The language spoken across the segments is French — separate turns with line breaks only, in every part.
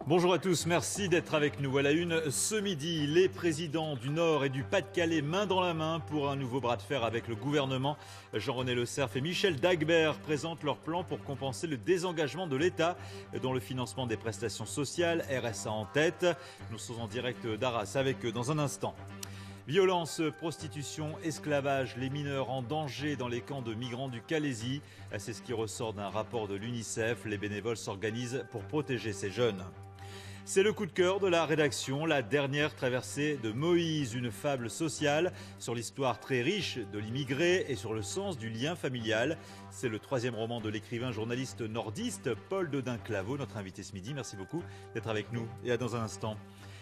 Bonjour à tous, merci d'être avec nous. À la une, ce midi, les présidents du Nord et du Pas-de-Calais main dans la main pour un nouveau bras de fer avec le gouvernement. Jean-René Le Cerf et Michel Dagbert présentent leur plan pour compenser le désengagement de l'État dans le financement des prestations sociales, RSA en tête. Nous sommes en direct d'Arras avec eux dans un instant. Violence, prostitution, esclavage, les mineurs en danger dans les camps de migrants du Calaisis. C'est ce qui ressort d'un rapport de l'UNICEF. Les bénévoles s'organisent pour protéger ces jeunes. C'est le coup de cœur de la rédaction, la dernière traversée de Moïse, une fable sociale sur l'histoire très riche de l'immigré et sur le sens du lien familial. C'est le troisième roman de l'écrivain journaliste nordiste Paul Dodin-Claveau, notre invité ce midi. Merci beaucoup d'être avec nous et à dans un instant.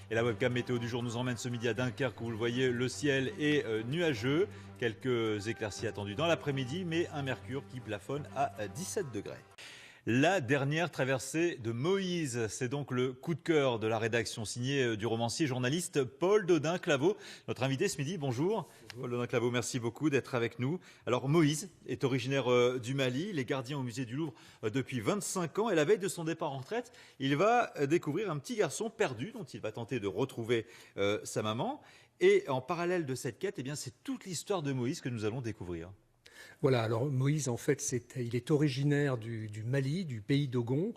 Et la webcam météo du jour nous emmène ce midi à Dunkerque où vous le voyez, le ciel est nuageux. Quelques éclaircies attendues dans l'après-midi, mais un mercure qui plafonne à 17 degrés. La dernière traversée de Moïse, c'est donc le coup de cœur de la rédaction signée du romancier journaliste Paul Dodin-Claveau. Notre invité ce midi, bonjour. Paul Dodin-Claveau, merci beaucoup d'être avec nous. Alors Moïse est originaire du Mali, il est gardien au musée du Louvre depuis 25 ans et la veille de son départ en retraite, il va découvrir un petit garçon perdu dont il va tenter de retrouver sa maman. Et en parallèle de cette quête, eh bien, c'est toute l'histoire de Moïse que nous allons découvrir.
Voilà, alors Moïse, en fait, il est originaire du Mali, du pays d'Ogon,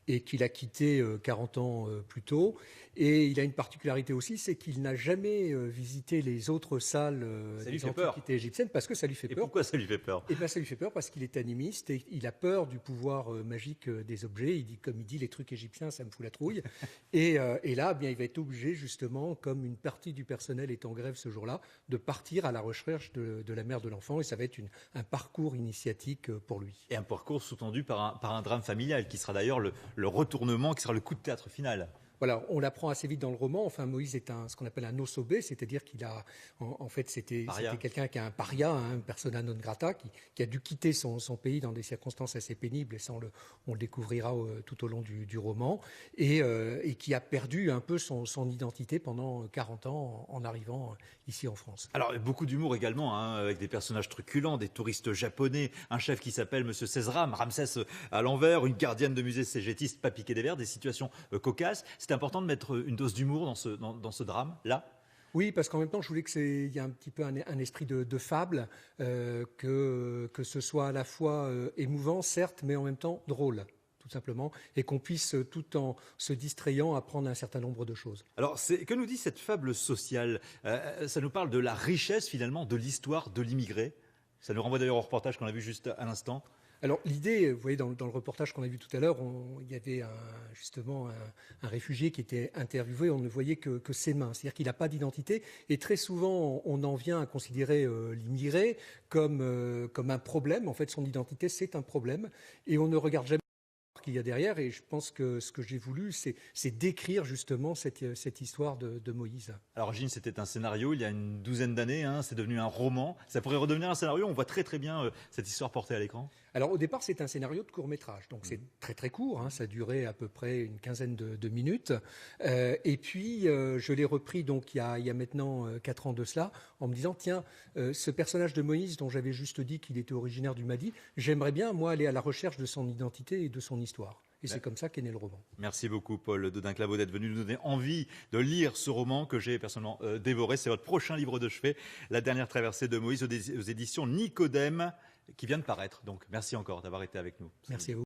et qu'il a quitté 40 ans plus tôt. Et il a une particularité aussi, c'est qu'il n'a jamais visité les autres salles des antiquités égyptiennes parce que ça lui fait peur.
Et pourquoi ça lui fait peur?
Eh bien, ça lui fait peur parce qu'il est animiste et il a peur du pouvoir magique des objets. Comme il dit, les trucs égyptiens, ça me fout la trouille. Et là, eh bien, il va être obligé, justement, comme une partie du personnel est en grève ce jour-là, de partir à la recherche de la mère de l'enfant. Et ça va être un parcours initiatique pour lui.
Et un parcours sous-tendu par un drame familial qui sera d'ailleurs le retournement, qui sera le coup de théâtre final.
Voilà, on l'apprend assez vite dans le roman. Enfin, Moïse est ce qu'on appelle un osobé, c'est-à-dire qu'il a, en fait, c'était quelqu'un qui est un paria, un persona non grata, qui a dû quitter son pays dans des circonstances assez pénibles, et ça, on le découvrira tout au long du roman, et qui a perdu un peu son identité pendant 40 ans en arrivant ici en France.
Alors, beaucoup d'humour également, hein, avec des personnages truculents, des touristes japonais, un chef qui s'appelle Monsieur Césram, Ramsès à l'envers, une gardienne de musée cégétiste pas piquée des verres, des situations cocasses. C'est important de mettre une dose d'humour dans ce drame-là.
Oui, parce qu'en même temps, je voulais qu'il y ait un petit peu un esprit de fable, que ce soit à la fois émouvant, certes, mais en même temps drôle, tout simplement, et qu'on puisse, tout en se distrayant, apprendre un certain nombre de choses.
Alors, que nous dit cette fable sociale? Ça nous parle de la richesse, finalement, de l'histoire de l'immigré. Ça nous renvoie d'ailleurs au reportage qu'on a vu juste à l'instant.
Alors l'idée, vous voyez, dans le reportage qu'on a vu tout à l'heure, il y avait justement un réfugié qui était interviewé, on ne voyait que ses mains, c'est-à-dire qu'il n'a pas d'identité, et très souvent on en vient à considérer l'immigré comme un problème. En fait, son identité, c'est un problème, et on ne regarde jamais qu'il y a derrière, et je pense que ce que j'ai voulu, c'est d'écrire justement cette histoire de Moïse.
Alors, l'origine, c'était un scénario il y a une douzaine d'années, hein, c'est devenu un roman. Ça pourrait redevenir un scénario, on voit très très bien cette histoire portée à l'écran.
Alors au départ, c'est un scénario de court-métrage, donc c'est très très court, hein, ça durait à peu près une quinzaine de minutes. Et puis je l'ai repris donc il y a maintenant 4 ans de cela, en me disant tiens, ce personnage de Moïse dont j'avais juste dit qu'il était originaire du Mali, j'aimerais bien moi aller à la recherche de son identité et de son histoire. Et c'est comme ça qu'est né le roman.
Merci beaucoup Paul Dodin-Claveau d'être venu nous donner envie de lire ce roman que j'ai personnellement dévoré. C'est votre prochain livre de chevet, La dernière traversée de Moïse aux éditions Nicodème, qui vient de paraître. Donc merci encore d'avoir été avec nous.
Merci à vous.